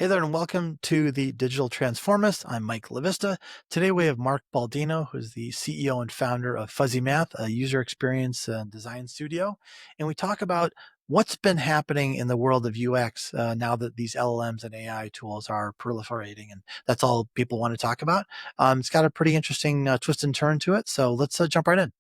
Hey there, and welcome to the Digital Transformist. I'm Mike LaVista. Today we have Mark Baldino, who's the CEO and founder of Fuzzy Math, a user experience and design studio. And we talk about what's been happening in the world of UX now that these LLMs and AI tools are proliferating. And that's all people want to talk about. It's got a pretty interesting twist and turn to it. So let's jump right in.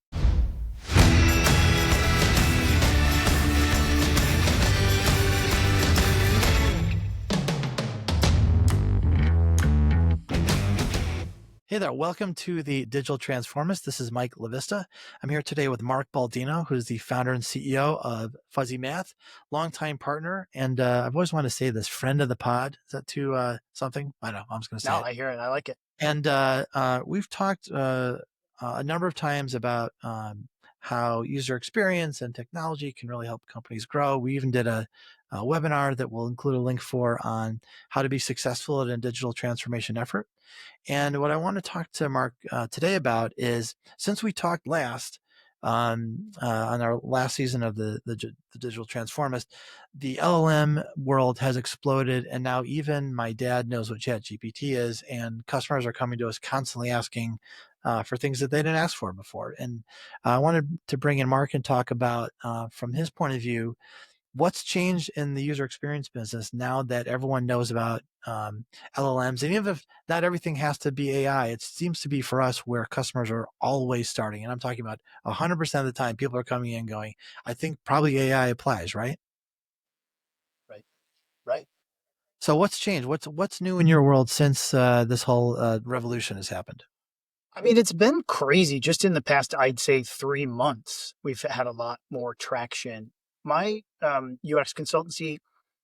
Hey there, welcome to the Digital Transformist. This is Mike LaVista. I'm here today with Mark Baldino, who's the founder and CEO of Fuzzy Math, longtime partner, and I've always wanted to say this, friend of the pod. Is that too something? I don't know, I'm just going to say No, it. I hear it. I like it. And we've talked a number of times about how user experience and technology can really help companies grow. We even did a webinar that we'll include a link for on how to be successful in a digital transformation effort. And what I want to talk to Mark today about is, since we talked last on our last season of the Digital Transformist, the LLM world has exploded, and now even my dad knows what ChatGPT is, and customers are coming to us constantly asking for things that they didn't ask for before. And I wanted to bring in Mark and talk about, from his point of view, what's changed in the user experience business now that everyone knows about LLMs. And even if not everything has to be AI, it seems to be for us where customers are always starting. And I'm talking about 100% of the time, people are coming in going, I think probably AI applies, right? Right. Right. So what's changed? What's new in your world since this whole revolution has happened? I mean, it's been crazy just in the past, I'd say 3 months. We've had a lot more traction. My UX consultancy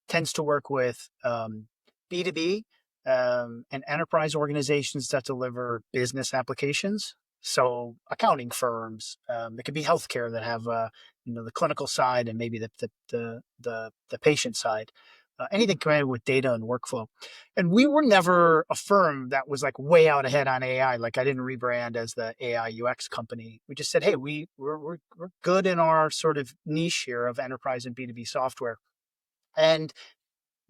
tends to work with B2B and enterprise organizations that deliver business applications. So accounting firms, it could be healthcare that have the clinical side and maybe the patient side. Anything connected with data and workflow. And we were never a firm that was like way out ahead on AI. Like I didn't rebrand as the AI UX company. We just said, hey, we're good in our sort of niche here of enterprise and B2B software. And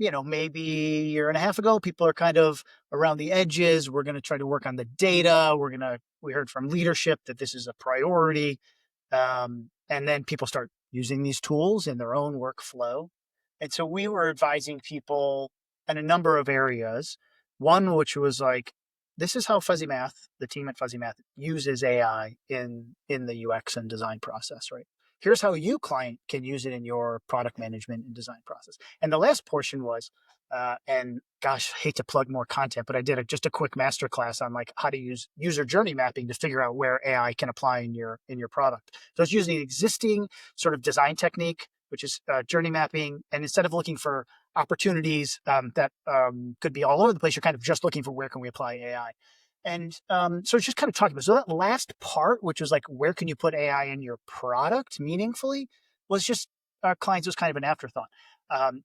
maybe a year and a half ago, people are kind of around the edges. We're going to try to work on the data. We heard from leadership that this is a priority. And then people start using these tools in their own workflow. And so we were advising people in a number of areas. One, which was like, this is how Fuzzy Math, the team at Fuzzy Math, uses AI in the UX and design process, right? Here's how you, client, can use it in your product management and design process. And the last portion was, and gosh, I hate to plug more content, but I did just a quick masterclass on like how to use user journey mapping to figure out where AI can apply in your product. So it's using the existing sort of design technique, which is journey mapping. And instead of looking for opportunities that could be all over the place, you're kind of just looking for where can we apply AI. And so it's just kind of talking about, so that last part, which was like, where can you put AI in your product meaningfully, was just our clients was kind of an afterthought.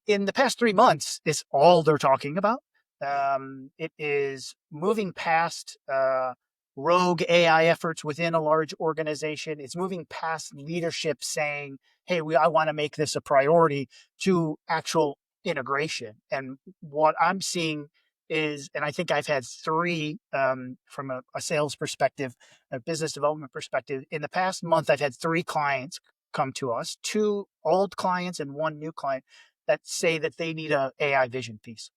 In the past 3 months, it's all they're talking about. It is moving past rogue AI efforts within a large organization. It's moving past leadership saying, hey, I want to make this a priority, to actual integration. And what I'm seeing is, and I think I've had three from a sales perspective, a business development perspective. In the past month, I've had three clients come to us, two old clients and one new client, that say that they need a AI vision piece.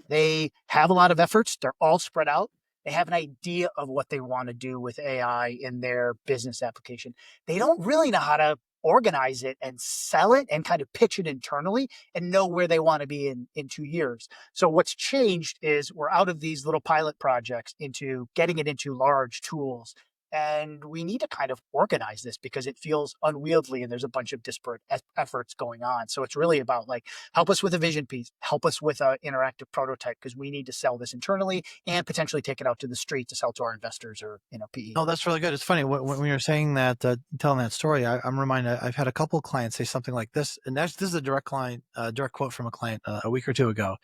They have a lot of efforts. They're all spread out. They have an idea of what they want to do with AI in their business application. They don't really know how to organize it and sell it and kind of pitch it internally and know where they want to be in 2 years. So what's changed is we're out of these little pilot projects into getting it into large tools. And we need to kind of organize this because it feels unwieldy and there's a bunch of disparate efforts going on. So it's really about like, help us with a vision piece, help us with an interactive prototype, because we need to sell this internally and potentially take it out to the street to sell to our investors or PE. Oh, that's really good. It's funny when you're saying that, telling that story. I'm reminded. I've had a couple of clients say something like this, and this is a direct quote from a client a week or two ago.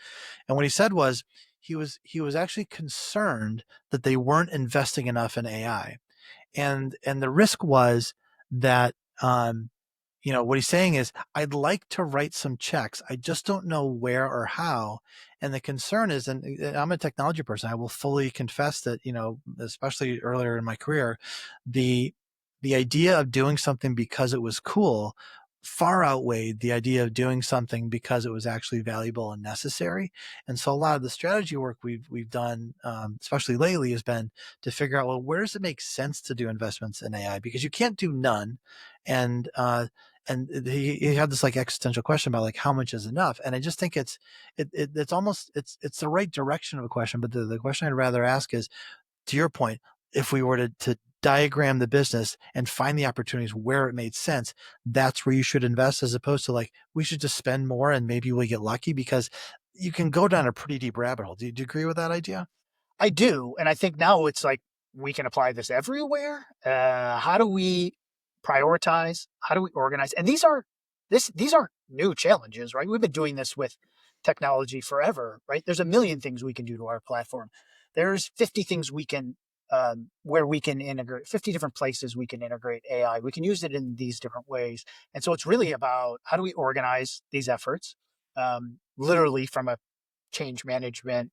And what he said was he was actually concerned that they weren't investing enough in AI, and the risk was that what he's saying is, I'd like to write some checks. I just don't know where or how. And the concern is, and I'm a technology person, I will fully confess that, especially earlier in my career, the the idea of doing something because it was cool far outweighed the idea of doing something because it was actually valuable and necessary. And so a lot of the strategy work we've done, especially lately, has been to figure out, well, where does it make sense to do investments in AI? Because you can't do none. And he had this like existential question about like how much is enough. And I just think it's almost it's the right direction of a question. But the question I'd rather ask is, to your point, if we were to diagram the business and find the opportunities where it made sense, that's where you should invest, as opposed to like, we should just spend more and maybe we get lucky, because you can go down a pretty deep rabbit hole. Do you agree with that idea? I do, and I think now it's like we can apply this everywhere. How do we prioritize? How do we organize? And these are new challenges, right? We've been doing this with technology forever, right? There's a million things we can do to our platform. There's 50 things we can where we can integrate 50 different places we can integrate AI. We can use it in these different ways. And so it's really about how do we organize these efforts, literally from a change management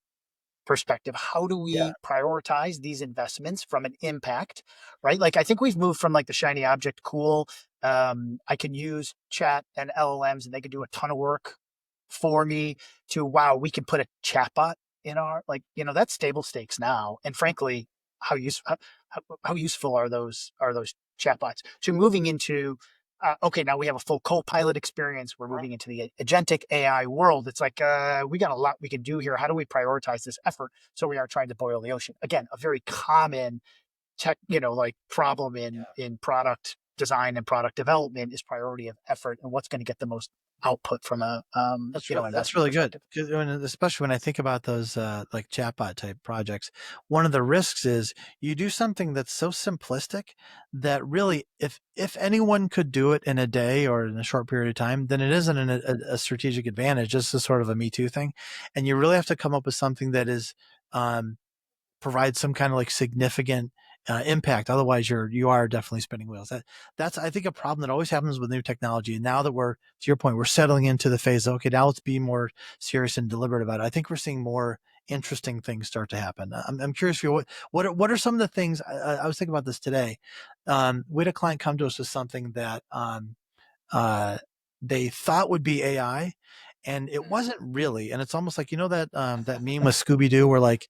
perspective. How do Yeah. we prioritize these investments from an impact, right? Like I think we've moved from like the shiny object cool. I can use chat and LLMs and they can do a ton of work for me, to wow, we can put a chatbot in our, like, that's table stakes now. And frankly, how useful are those chatbots? So moving into okay, now we have a full co-pilot experience. We're moving into the agentic AI world. It's like we got a lot we can do here. How do we prioritize this effort? So we are trying to boil the ocean. Again, a very common tech, like problem in product design and product development is priority of effort and what's going to get the most output from a That's investment really good. perspective. 'Cause especially when I think about those like chatbot type projects, one of the risks is you do something that's so simplistic that really, if anyone could do it in a day or in a short period of time, then it isn't a strategic advantage. This is sort of a Me Too thing, and you really have to come up with something that is um, provide some kind of like significant impact. Otherwise, you are definitely spinning wheels. That's, I think, a problem that always happens with new technology. And now that we're, to your point, we're settling into the phase of, okay, now let's be more serious and deliberate about it. I think we're seeing more interesting things start to happen. I'm curious for you, what are some of the things? I was thinking about this today. We had a client come to us with something that uh, they thought would be AI, and it wasn't really. And it's almost like, that meme with Scooby Doo where like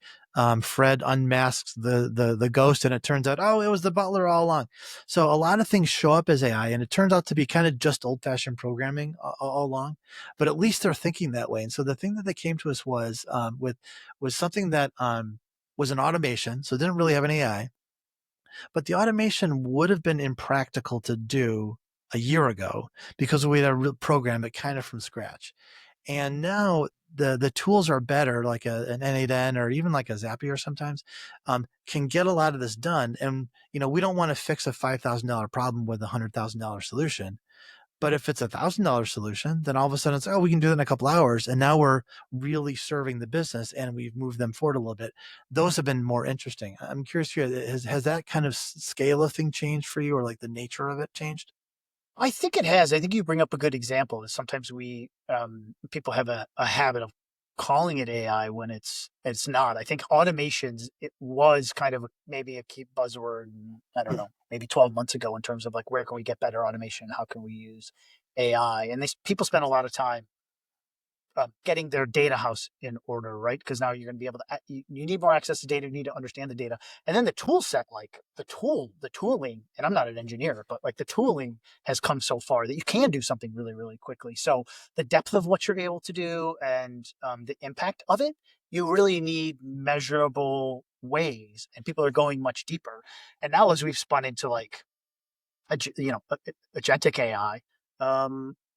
Fred unmasks the ghost, and it turns out, oh, it was the butler all along. So a lot of things show up as AI, and it turns out to be kind of just old fashioned programming all along. But at least they're thinking that way. And so the thing that they came to us was was something that was an automation, so it didn't really have an AI, but the automation would have been impractical to do a year ago because we had to program it kind of from scratch. And now the tools are better, like an N8N or even like a Zapier sometimes, can get a lot of this done. And we don't want to fix a $5,000 problem with $100,000 solution. But if it's $1,000 solution, then all of a sudden it's, oh, we can do it in a couple hours, and now we're really serving the business and we've moved them forward a little bit. Those have been more interesting. I'm curious for you, has that kind of scale of thing changed for you, or like the nature of it changed? I think it has. I think you bring up a good example. Is sometimes we people have a habit of calling it AI when it's not. I think automations, it was kind of maybe a key buzzword. I don't know, maybe 12 months ago in terms of like where can we get better automation? How can we use AI? And people spend a lot of time getting their data house in order, right? Because now you're going to be able to, you need more access to data, you need to understand the data. And then the tool set, like the tooling, and I'm not an engineer, but like the tooling has come so far that you can do something really, really quickly. So the depth of what you're able to do and the impact of it, you really need measurable ways. And people are going much deeper. And now as we've spun into like, agentic AI,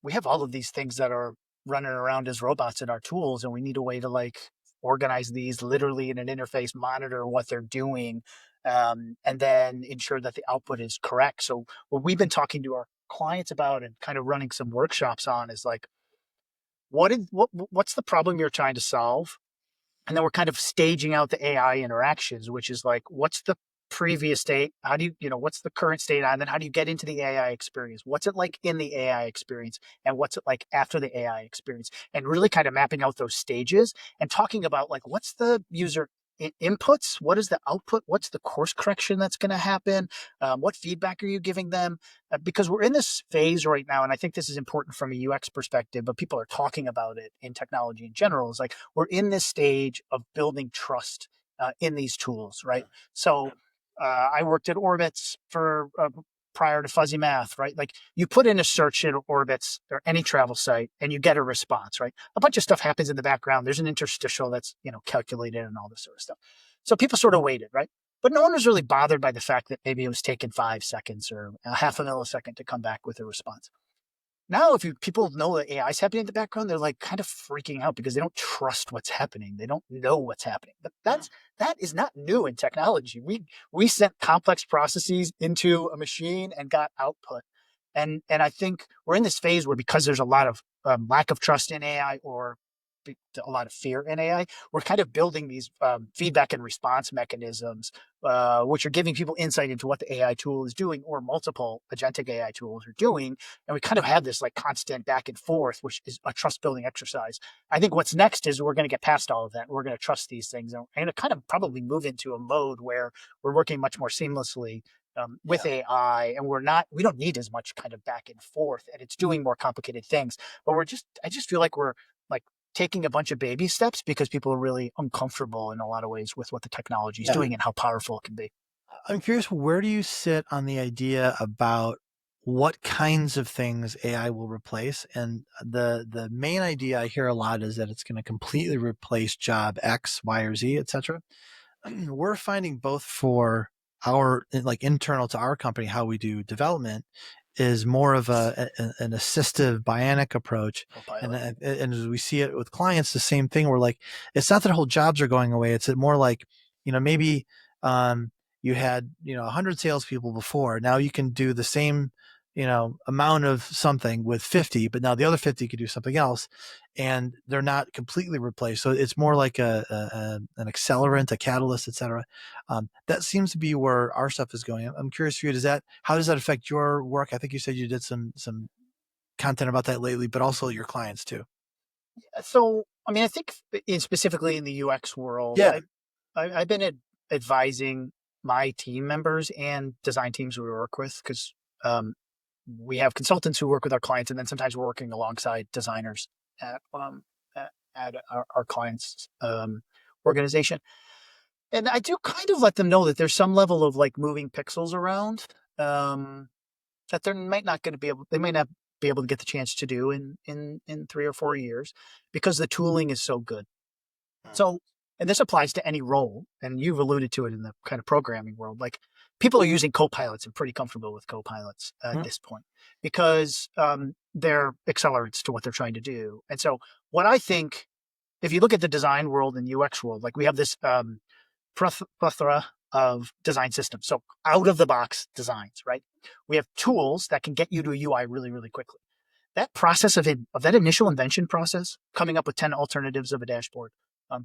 we have all of these things that are running around as robots in our tools, and we need a way to like organize these literally in an interface, monitor what they're doing, and then ensure that the output is correct. So what we've been talking to our clients about and kind of running some workshops on is like, what's the problem you're trying to solve? And then we're kind of staging out the AI interactions, which is like, what's the previous state? How do what's the current state on? Then how do you get into the AI experience? What's it like in the AI experience? And what's it like after the AI experience? And really kind of mapping out those stages and talking about like what's the user inputs? What is the output? What's the course correction that's going to happen? What feedback are you giving them? Because we're in this phase right now, and I think this is important from a UX perspective, but people are talking about it in technology in general. Is like we're in this stage of building trust in these tools, right? So I worked at Orbitz for prior to fuzzy math, right? Like you put in a search in Orbitz or any travel site and you get a response, right? A bunch of stuff happens in the background. There's an interstitial that's, calculated and all this sort of stuff. So people sort of waited, right? But no one was really bothered by the fact that maybe it was taking 5 seconds or a half a millisecond to come back with a response. Now, if people know that AI is happening in the background, they're like kind of freaking out because they don't trust what's happening. They don't know what's happening. But that is not new in technology. We sent complex processes into a machine and got output. And I think we're in this phase where because there's a lot of lack of trust in AI or a lot of fear in AI, we're kind of building these feedback and response mechanisms, which are giving people insight into what the AI tool is doing or multiple agentic AI tools are doing. And we kind of have this like constant back and forth, which is a trust building exercise. I think what's next is we're going to get past all of that. We're going to trust these things and we're going to kind of probably move into a mode where we're working much more seamlessly with Yeah. AI, and we don't need as much kind of back and forth, and it's doing more complicated things. But I just feel like we're like taking a bunch of baby steps because people are really uncomfortable in a lot of ways with what the technology is Yeah. doing and how powerful it can be. I'm curious, where do you sit on the idea about what kinds of things AI will replace? And the main idea I hear a lot is that it's going to completely replace job X, Y, or Z, etc. We're finding both for our like internal to our company how we do development is more of an assistive bionic approach, and Copilot. as we see it with clients, the same thing. We're like, it's not that whole jobs are going away. It's more like, maybe um, you had 100 salespeople before. Now you can do the same amount of something with 50, but now the other 50 could do something else, and they're not completely replaced. So it's more like an accelerant, a catalyst, etc. That seems to be where our stuff is going. I'm curious for you. How does that affect your work? I think you said you did some content about that lately, but also your clients too. So, I mean, I think specifically in the UX world, Yeah. I've been advising my team members and design teams we work with because um, we have consultants who work with our clients, and then sometimes we're working alongside designers at our clients' organization. And I do kind of let them know that there's some level of like moving pixels around um, that they might not be able to get the chance to do in 3 or 4 years because the tooling is so good. So, and this applies to any role, and you've alluded to it in the kind of programming world. Like people are using copilots and pretty comfortable with copilots at Mhm. this point because they're accelerants to what they're trying to do. And so, what I think, if you look at the design world and UX world, like we have this plethora of design systems. So out of the box designs, right? We have tools that can get you to a UI really, really quickly. That process of that initial invention process, coming up with 10 alternatives of a dashboard,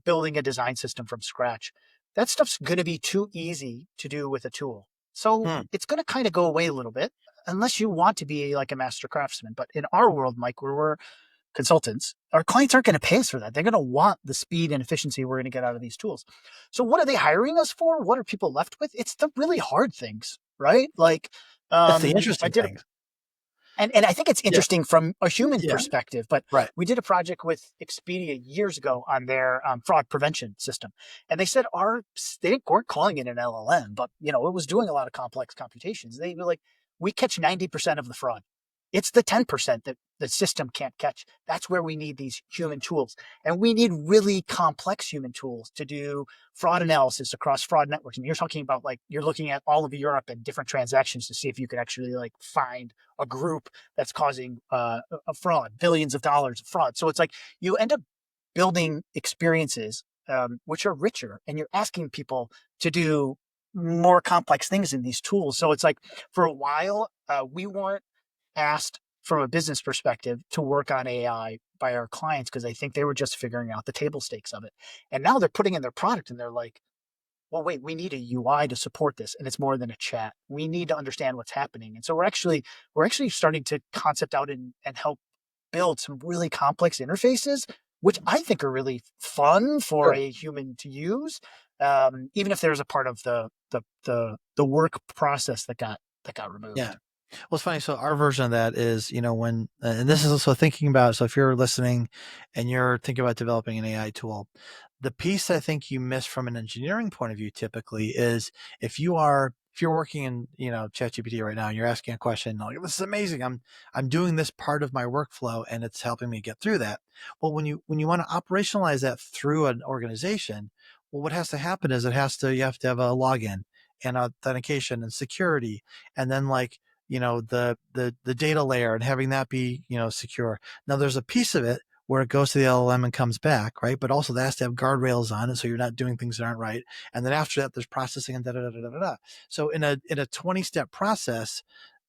building a design system from scratch, that stuff's going to be too easy to do with a tool. So Hmm. it's going to kind of go away a little bit unless you want to be like a master craftsman. But in our world, Mike, where we're consultants, our clients aren't going to pay us for that. They're going to want the speed and efficiency we're going to get out of these tools. So what are they hiring us for? What are people left with? It's the really hard things, right? Like, That's the I interesting did a thing. and I think it's Yeah. interesting from a human Yeah. perspective, but Right. we did a project with Expedia years ago on their fraud prevention system. And they said weren't calling it an LLM, but it was doing a lot of complex computations. They were like, we catch 90% of the fraud. It's the 10% that the system can't catch. That's where we need these human tools. And we need really complex human tools to do fraud analysis across fraud networks. And you're talking about like, you're looking at all of Europe and different transactions to see if you can actually like find a group that's causing a fraud, billions of dollars of fraud. So it's like you end up building experiences which are richer, and you're asking people to do more complex things in these tools. So it's like for a while, we weren't asked from a business perspective to work on AI by our clients because I think they were just figuring out the table stakes of it. And now they're putting in their product and they're like, well, wait, we need a UI to support this, and it's more than a chat. We need to understand what's happening. And so we're actually starting to concept out and help build some really complex interfaces, which I think are really fun for Sure. a human to use, even if there's a part of the work process that got Yeah. removed. Well, it's funny. So our version of that is, when, and this is also thinking about, so if you're listening and you're thinking about developing an AI tool, the piece I think you miss from an engineering point of view typically is if you're working in, ChatGPT right now and you're asking a question like, this is amazing. I'm doing this part of my workflow and it's helping me get through that. Well, when you want to operationalize that through an organization, well, what has to happen is you have to have a login and authentication and security, and then like, the data layer and having that be, secure. Now there's a piece of it where it goes to the LLM and comes back, right? But also that has to have guardrails on it, so you're not doing things that aren't right. And then after that, there's processing and da da da da da da. So in a 20-step process,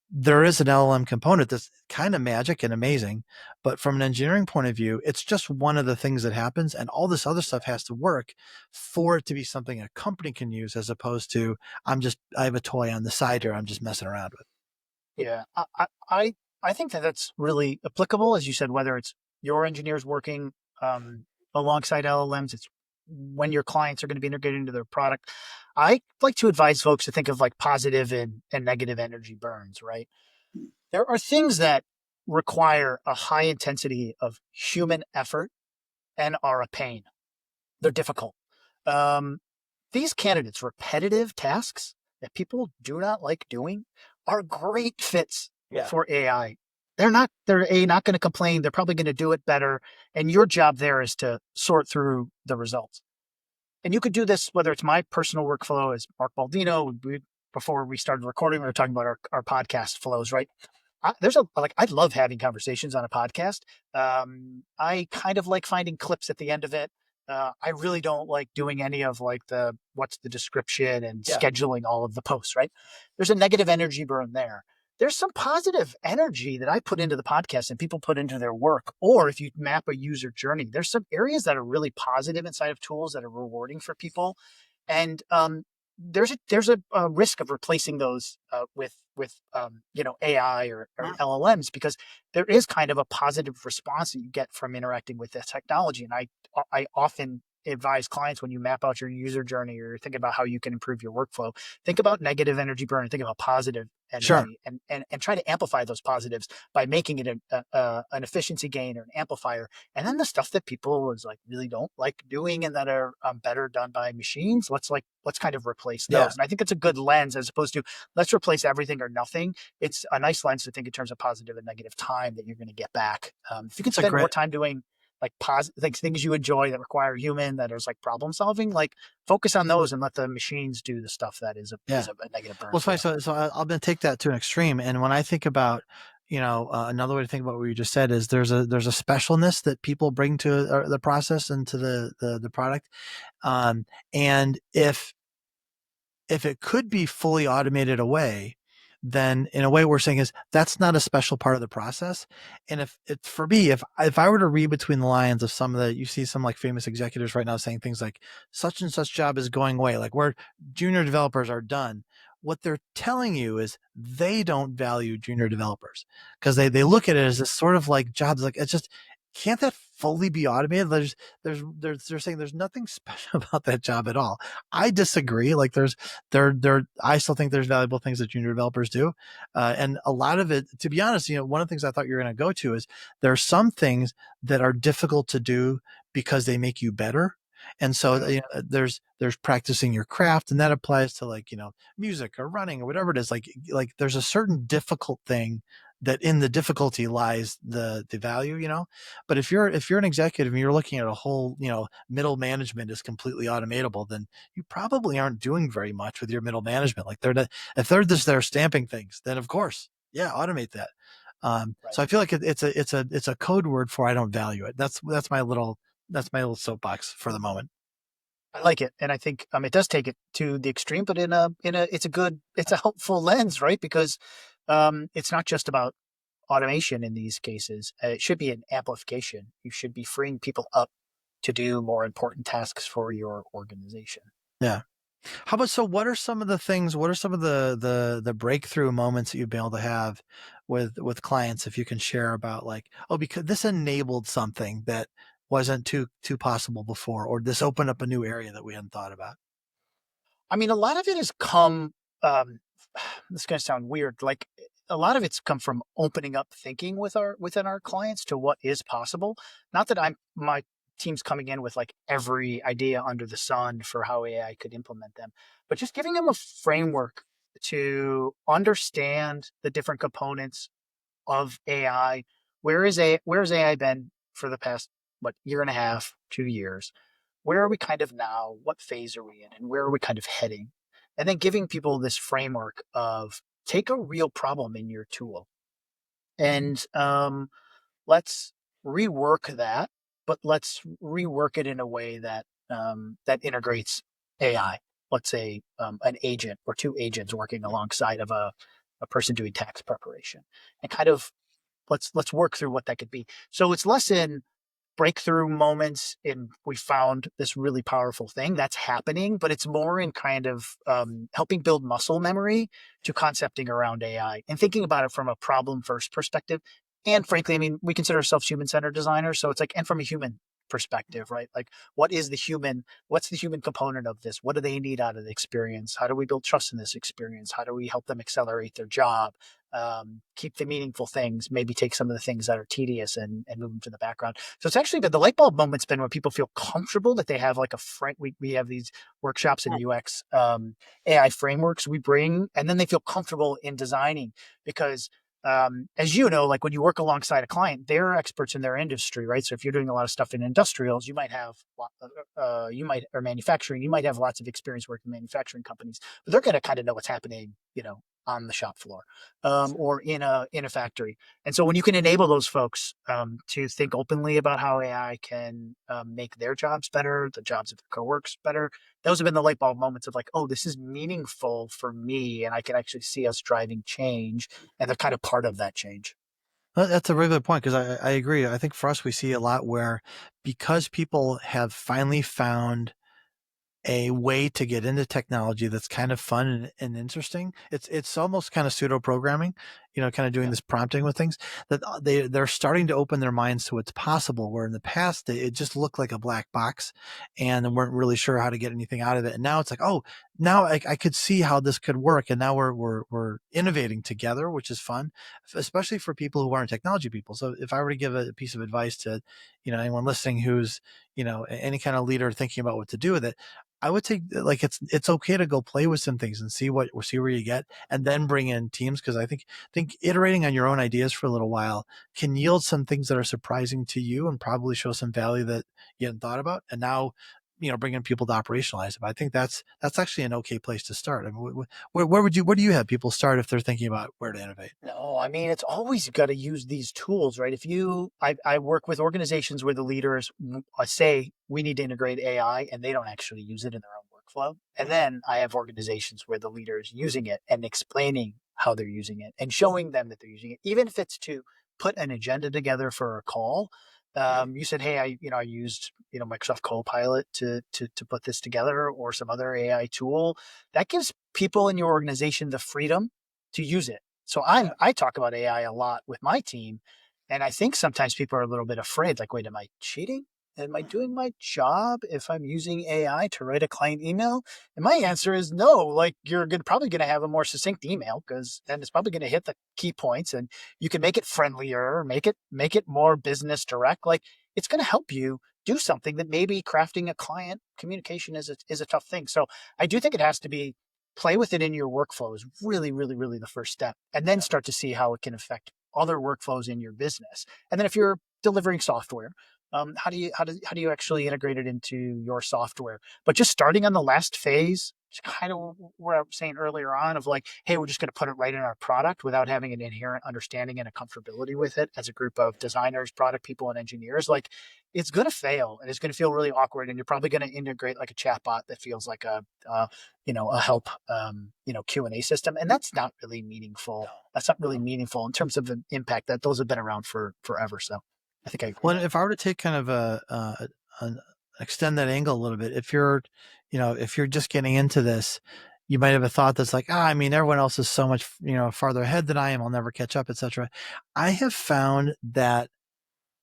there is an LLM component that's kind of magic and amazing, but from an engineering point of view, it's just one of the things that happens, and all this other stuff has to work for it to be something a company can use, as opposed to I have a toy on the side here I'm just messing around with. Yeah, I think that that's really applicable, as you said, whether it's your engineers working alongside LLMs, it's when your clients are going to be integrated into their product. I like to advise folks to think of like positive and negative energy burns, right? There are things that require a high intensity of human effort and are a pain. They're difficult. Um, these candidates, repetitive tasks that people do not like doing, are great fits Yeah. for AI. They're not going to complain. They're probably going to do it better. And your job there is to sort through the results. And you could do this, whether it's my personal workflow as Mark Baldino. Before we started recording, we were talking about our podcast flows, right? I love having conversations on a podcast. I kind of like finding clips at the end of it. I really don't like doing any of like the what's the description and Yeah. scheduling all of the posts, right? There's a negative energy burn there. There's some positive energy that I put into the podcast and people put into their work. Or if you map a user journey, there's some areas that are really positive inside of tools that are rewarding for people. And there's a risk of replacing those with AI or Mhm. LLMs, because there is kind of a positive response that you get from interacting with the technology. And I often advise clients, when you map out your user journey or think about how you can improve your workflow, think about negative energy burn and think about positive Sure. energy, and try to amplify those positives by making it an efficiency gain or an amplifier. And then the stuff that people is like really don't like doing and that are better done by machines, let's kind of replace Yeah. those. And I think it's a good lens, as opposed to let's replace everything or nothing. It's a nice lens to think in terms of positive and negative time that you're going to get back. If you can It's a spend more great, time doing like positive like things you enjoy that require human, that is like problem solving, like focus on those and let the machines do the stuff that is a yeah. is a negative burn Well, it's for funny. you. I'm going to take that to an extreme. And when I think about, another way to think about what you just said is there's a specialness that people bring to the process and to the product. Um, and if it could be fully automated away, then in a way we're saying is that's not a special part of the process. And if it's for me, if I were to read between the lines of some of the, you see some like famous executives right now saying things like such and such job is going away, like where junior developers are done. What they're telling you is they don't value junior developers because they look at it as this sort of like jobs, like it's just, can't that fully be automated? They're saying there's nothing special about that job at all. I disagree. Like I still think there's valuable things that junior developers do. And a lot of it, to be honest, one of the things I thought you were going to go to is there are some things that are difficult to do because they make you better. And so Mm, there's practicing your craft, and that applies to like, music or running or whatever it is. Like there's a certain difficult thing that in the difficulty lies the value, but if you're an executive and you're looking at a whole, middle management is completely automatable, then you probably aren't doing very much with your middle management. Like if they're just there stamping things, then of course, yeah, automate that. right. So I feel like it's a code word for I don't value it. That's my little soapbox for the moment. I like it, and I think it does take it to the extreme, but in a it's a helpful lens, right? Because it's not just about automation in these cases. It should be an amplification. You should be freeing people up to do more important tasks for your organization. Yeah. How about, so what are some of the things, what are some of the breakthrough moments that you've been able to have with clients, if you can share about like, oh, because this enabled something that wasn't too possible before, or this opened up a new area that we hadn't thought about? I mean, a lot of it has come, um, this is gonna sound weird, like, a lot of it's come from opening up thinking within our clients to what is possible. Not that my team's coming in with, like, every idea under the sun for how AI could implement them, but just giving them a framework to understand the different components of AI. Where's AI been for the past, what, year and a half, 2 years? Where are we kind of now? What phase are we in? And where are we kind of heading? And then giving people this framework of take a real problem in your tool and let's rework that, but let's rework it in a way that that integrates AI. Let's say an agent or two agents working alongside of a person doing tax preparation, and kind of let's work through what that could be. So it's less in breakthrough moments and we found this really powerful thing that's happening, but it's more in kind of helping build muscle memory to concepting around AI and thinking about it from a problem first perspective. And frankly, I mean, we consider ourselves human centered designers. So it's like, and from a human perspective, right? Like, what's the human component of this? What do they need out of the experience? How do we build trust in this experience? How do we help them accelerate their job? Keep the meaningful things, maybe take some of the things that are tedious and move them to the background. So it's actually been the light bulb moment's been when people feel comfortable that they have like a friend. We have these workshops in UX AI frameworks we bring, and then they feel comfortable in designing because as you know, like when you work alongside a client, they're experts in their industry, right? So if you're doing a lot of stuff in industrials, you might have, or manufacturing, you might have lots of experience working in manufacturing companies, but they're going to kind of know what's happening, on the shop floor, or in a factory. And so when you can enable those folks to think openly about how AI can make their jobs better, the jobs of their coworkers better, those have been the light bulb moments of like, oh, this is meaningful for me, and I can actually see us driving change, and they're kind of part of that change. That's a really good point, because I agree. I think for us, we see a lot where, because people have finally found a way to get into technology that's kind of fun and interesting. It's almost kind of pseudo programming, kind of doing Yeah. this prompting with things, that they're starting to open their minds to what's possible. Where in the past it just looked like a black box, and they weren't really sure how to get anything out of it. And now it's like, oh, now I could see how this could work, and now we're innovating together, which is fun, especially for people who aren't technology people. So if I were to give a piece of advice to anyone listening who's any kind of leader thinking about what to do with it, I would say, like, it's okay to go play with some things and see where you get, and then bring in teams, because I think iterating on your own ideas for a little while can yield some things that are surprising to you and probably show some value that you hadn't thought about. And now, bringing people to operationalize it. But I think that's actually an okay place to start. I mean, where do you have people start if they're thinking about where to innovate? No, I mean, it's always got to use these tools, right? I work with organizations where the leaders say we need to integrate AI and they don't actually use it in their own workflow. And then I have organizations where the leaders using it and explaining how they're using it and showing them that they're using it, even if it's to put an agenda together for a call. You said, hey, I used, Microsoft Copilot to put this together, or some other AI tool that gives people in your organization the freedom to use it. So I talk about AI a lot with my team, and I think sometimes people are a little bit afraid. Like, wait, am I cheating? Am I doing my job if I'm using AI to write a client email? And my answer is no. Like, you're probably going to have a more succinct email, because then it's probably going to hit the key points, and you can make it friendlier, make it more business direct. Like, it's going to help you do something that maybe crafting a client communication is a tough thing. So I do think it has to be, play with it in your workflow is really, really, really the first step. And then start to see how it can affect other workflows in your business. And then if you're delivering software, how do you actually integrate it into your software? But just starting on the last phase, it's kind of what I was saying earlier on of like, hey, we're just going to put it right in our product without having an inherent understanding and a comfortability with it as a group of designers, product people, and engineers. Like, it's going to fail and it's going to feel really awkward. And you're probably going to integrate like a chatbot that feels like a help, Q&A system. And that's not really meaningful. That's not really meaningful in terms of an impact, that those have been around for forever. So I think I agree. Well, if I were to take kind of extend that angle a little bit. If you're, if you're just getting into this, you might have a thought that's like, I mean, everyone else is so much, farther ahead than I am. I'll never catch up, etc. I have found that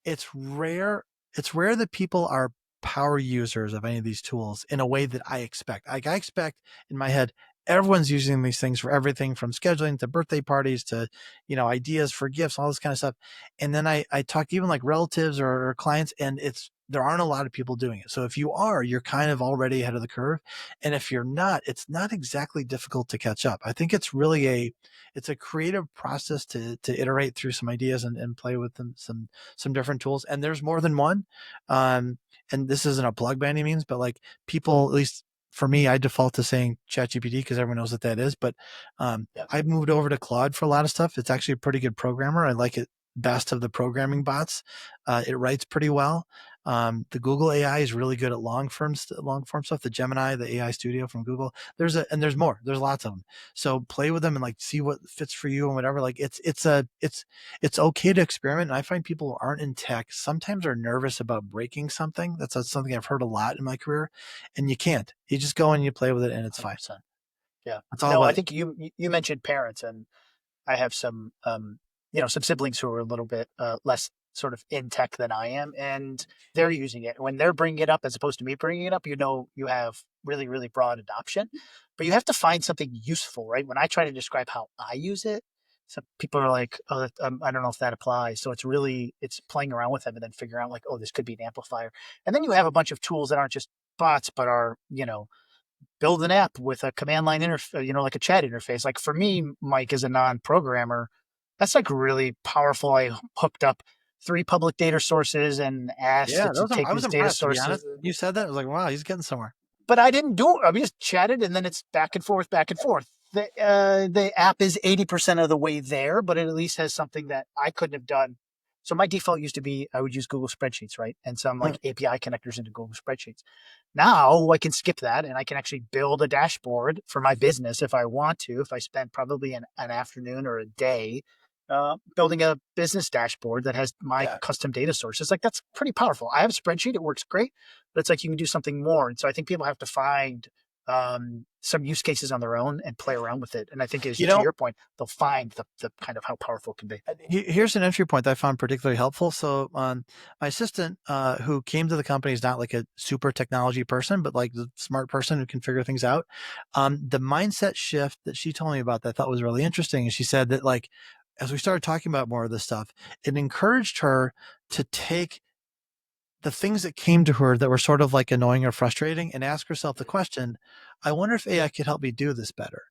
it's rare it's rare that people are power users of any of these tools in a way that I expect. Like I expect in my head, everyone's using these things for everything from scheduling to birthday parties to, ideas for gifts, all this kind of stuff. And then I talk to even like relatives or clients, and there aren't a lot of people doing it. So if you are, you're kind of already ahead of the curve. And if you're not, it's not exactly difficult to catch up. I think it's a creative process to iterate through some ideas and play with them, some different tools, and there's more than one. Um, and this isn't a plug by any means, but like people, at least for me, I default to saying ChatGPT because everyone knows what that is. But Yeah. I've moved over to Claude for a lot of stuff. It's actually a pretty good programmer. I like it best of the programming bots. It writes pretty well. The Google AI is really good at long form stuff. The Gemini, the AI Studio from Google. There's more. There's lots of them. So play with them and like see what fits for you and whatever. Like it's okay to experiment. And I find people who aren't in tech sometimes are nervous about breaking something. That's something I've heard a lot in my career, and you can't. You just go and you play with it, and it's fine. 100%. Yeah. It's all No, I about think you mentioned parents, and I have some, some siblings who are a little bit less sort of in tech than I am, and they're using it. When they're bringing it up, as opposed to me bringing it up, you have really, really broad adoption, but you have to find something useful, right? When I try to describe how I use it, some people are like, "Oh, I don't know if that applies." So it's playing around with them and then figuring out like, "Oh, this could be an amplifier." And then you have a bunch of tools that aren't just bots, but are build an app with a command line interface, like a chat interface. Like for me, Mike, as a non-programmer, that's like really powerful. I hooked up 3 public data sources and asked yeah. it to take I was these data impressed, to be sources, honest. You said that, I was like, wow, he's getting somewhere. but I didn't do it. I just chatted, and then it's back and forth, back and forth. The app is 80% of the way there, but it at least has something that I couldn't have done. So my default used to be I would use Google Spreadsheets, right? And some Hmm. like API connectors into Google Spreadsheets. Now I can skip that and I can actually build a dashboard for my business if I want to, if I spend probably an afternoon or a day building a business dashboard that has my Yeah. custom data sources. Like that's pretty powerful. I have a spreadsheet, it works great, but it's like you can do something more. And so I think people have to find some use cases on their own and play around with it. And I think, as You to know, your point, they'll find the kind of how powerful it can be. here's an entry point that I found particularly helpful. So, my assistant, who came to the company, is not like a super technology person, but like the smart person who can figure things out. The mindset shift that she told me about that I thought was really interesting. And she said that, like, as we started talking about more of this stuff, it encouraged her to take the things that came to her that were sort of like annoying or frustrating and ask herself the question, I wonder if AI could help me do this better.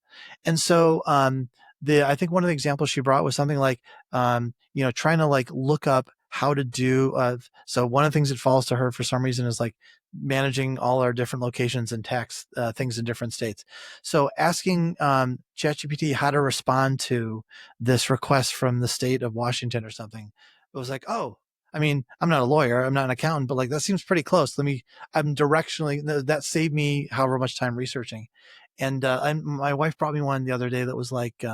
And so, I think one of the examples she brought was something like, trying to like look up how to do, so one of the things that falls to her for some reason is like managing all our different locations and tax things in different states. So asking ChatGPT how to respond to this request from the state of Washington or something, it was like, oh, I mean, I'm not a lawyer, I'm not an accountant, but like that seems pretty close. I'm directionally, that saved me however much time researching. And my wife brought me one the other day that was like,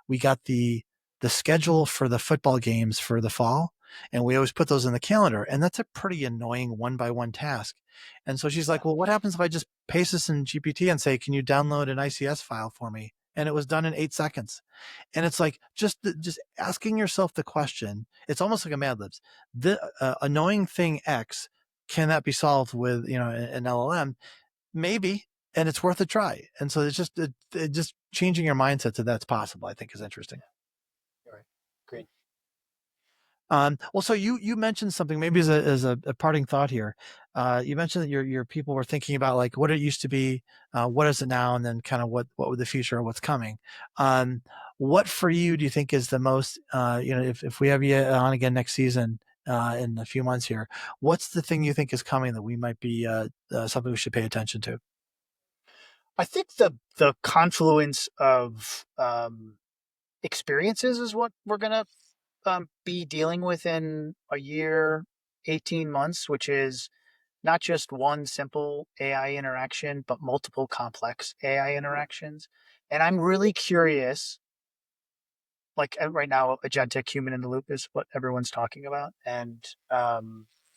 we got the schedule for the football games for the fall, and we always put those in the calendar. And that's a pretty annoying one by one task. And so she's Yeah. like, well, what happens if I just paste this in GPT and say, can you download an ICS file for me? And it was done in 8 seconds. And it's like just asking yourself the question. It's almost like a Mad Libs. The annoying thing X, can that be solved with an LLM? Maybe, and it's worth a try. And so it's just changing your mindset to that's possible. I think is interesting. You're right. Great. Well, so you mentioned something maybe as a parting thought here. You mentioned that your people were thinking about like what it used to be, what is it now, and then kind of what would the future or what's coming. Um, what for you do you think is the most, if we have you on again next season in a few months here, what's the thing you think is coming that we might be something we should pay attention to? I think the confluence of experiences is what we're gonna be dealing with in a year, 18 months, which is not just one simple AI interaction, but multiple complex AI interactions. And I'm really curious, like right now, agentic human in the loop is what everyone's talking about. And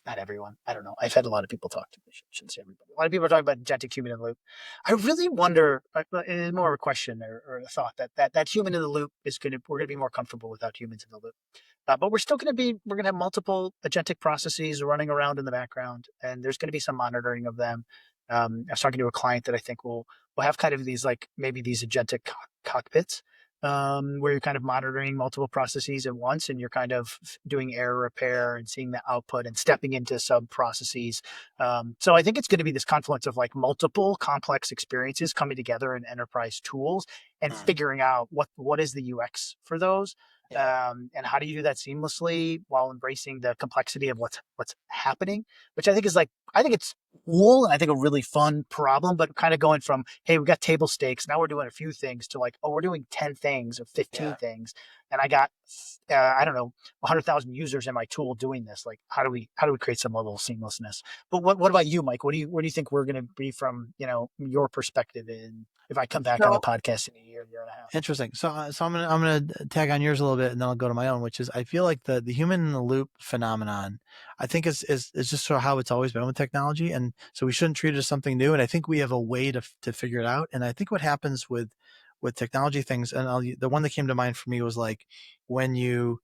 not everyone. I don't know. I've had a lot of people talk to me. Shouldn't say everybody. A lot of people are talking about agentic human in the loop. I really wonder. It is more of a question or a thought that human in the loop is going to we're going to be more comfortable without humans in the loop. But we're still going to be we're going to have multiple agentic processes running around in the background, and there's going to be some monitoring of them. I was talking to a client that I think will have kind of these like maybe these agentic cockpits where you're kind of monitoring multiple processes at once, and you're kind of doing error repair and seeing the output and stepping into sub processes. So I think it's going to be this confluence of like multiple complex experiences coming together in enterprise tools and Mm, figuring out what is the UX for those. yeah. And how do you do that seamlessly while embracing the complexity of what's happening? Which I think is like I think it's cool and I think a really fun problem, but kind of going from hey, we got table stakes, now we're doing a few things to like oh, we're doing 10 things or 15 Yeah. things, and I got I don't know 100,000 users in my tool doing this. Like how do we create some level of seamlessness? But what about you, Mike? Where do you think we're going to be from your perspective in if I come back on the So podcast in a year and a half? interesting. So I'm gonna tag on yours a little bit, and then I'll go to my own, which is I feel like the human in the loop phenomenon. I think is just sort of how it's always been with technology, and so we shouldn't treat it as something new. And I think we have a way to figure it out. And I think what happens with technology things, and the one that came to mind for me was like when you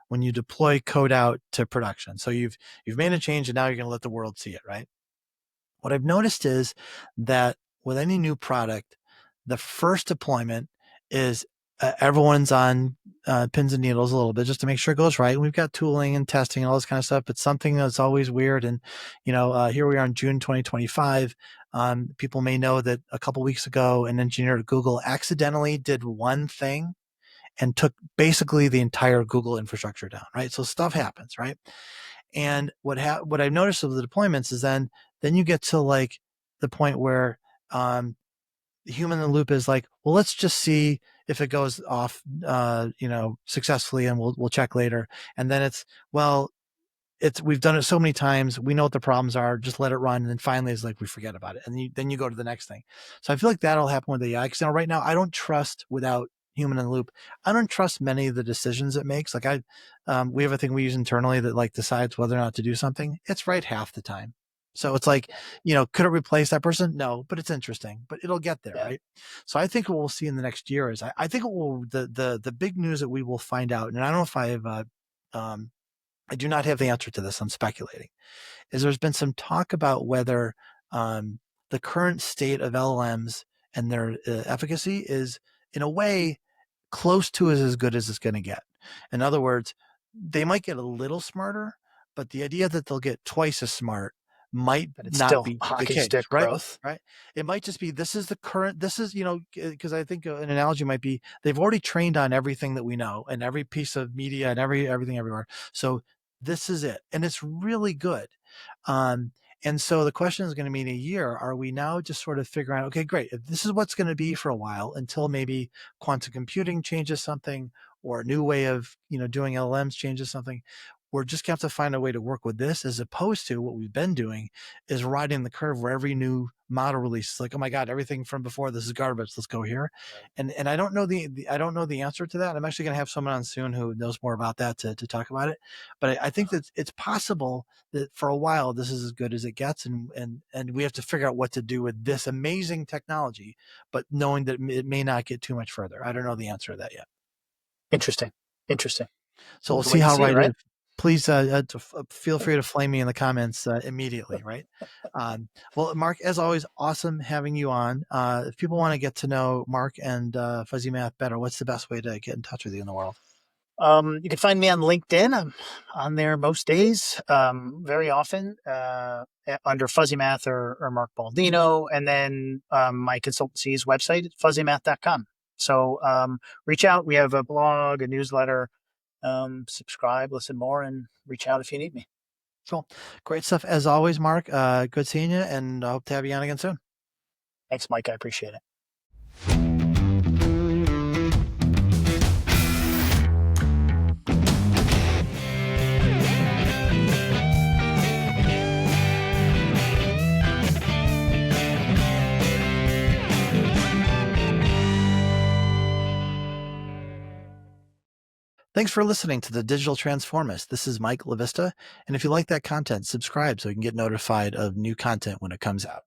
when you deploy code out to production. So you've made a change, and now you're gonna let the world see it, right? What I've noticed is that with any new product, the first deployment is everyone's on pins and needles a little bit just to make sure it goes right. And we've got tooling and testing and all this kind of stuff, but something that's always weird. And here we are in June 2025. People may know that a couple weeks ago, an engineer at Google accidentally did one thing and took basically the entire Google infrastructure down. Right, so stuff happens, right? And what I've noticed of the deployments is then you get to like the point where the human in the loop is like, well, let's just see if it goes off, successfully, and we'll check later. And then it's well, we've done it so many times, we know what the problems are, just let it run, and then finally it's like we forget about it, and then you go to the next thing. So I feel like that'll happen with AI, because right now I don't trust, without human in the loop, I don't trust many of the decisions it makes. Like we have a thing we use internally that like decides whether or not to do something. It's right half the time. So it's like, could it replace that person? No, but it's interesting, but it'll get there, Yeah, right? So I think what we'll see in the next year is I think it will the big news that we will find out, and I don't know if um, I do not have the answer to this. I'm speculating. Is there's been some talk about whether um, the current state of LLMs and their efficacy is, in a way, close to as good as it's going to get. In other words, they might get a little smarter, but the idea that they'll get twice as smart might but it's not still be the hockey case, stick right? growth. Right. It might just be this is the current, this is, because I think an analogy might be they've already trained on everything that we know and every piece of media and everything everywhere. So this is it. And it's really good. Um, and so the question is going to be in a year, are we now just sort of figuring out, okay, great, if this is what's going to be for a while until maybe quantum computing changes something or a new way of, doing LLMs changes something. We're just going to have to find a way to work with this, as opposed to what we've been doing is riding the curve where every new model release is like, oh my God, everything from before this is garbage. Let's go here. Right. And I don't know I don't know the answer to that. I'm actually going to have someone on soon who knows more about that to talk about it. But I think Uh-huh. that it's possible that for a while this is as good as it gets, and we have to figure out what to do with this amazing technology, but knowing that it may not get too much further. I don't know the answer to that yet. Interesting. Interesting. So We'll we'll have to see wait and how see, right it right? is. Please feel free to flame me in the comments immediately, right? Well, Mark, as always, awesome having you on. If people want to get to know Mark and Fuzzy Math better, what's the best way to get in touch with you in the world? You can find me on LinkedIn. I'm on there most days, very often, under Fuzzy Math or Mark Baldino. And then my consultancy's website, fuzzymath.com. So reach out. We have a blog, a newsletter. Subscribe, listen more, and reach out if you need me. Cool. Great stuff. As always, Mark, good seeing you, and I hope to have you on again soon. Thanks, Mike. I appreciate it. Thanks for listening to the Digital Transformist. This is Mike LaVista. And if you like that content, subscribe so you can get notified of new content when it comes out.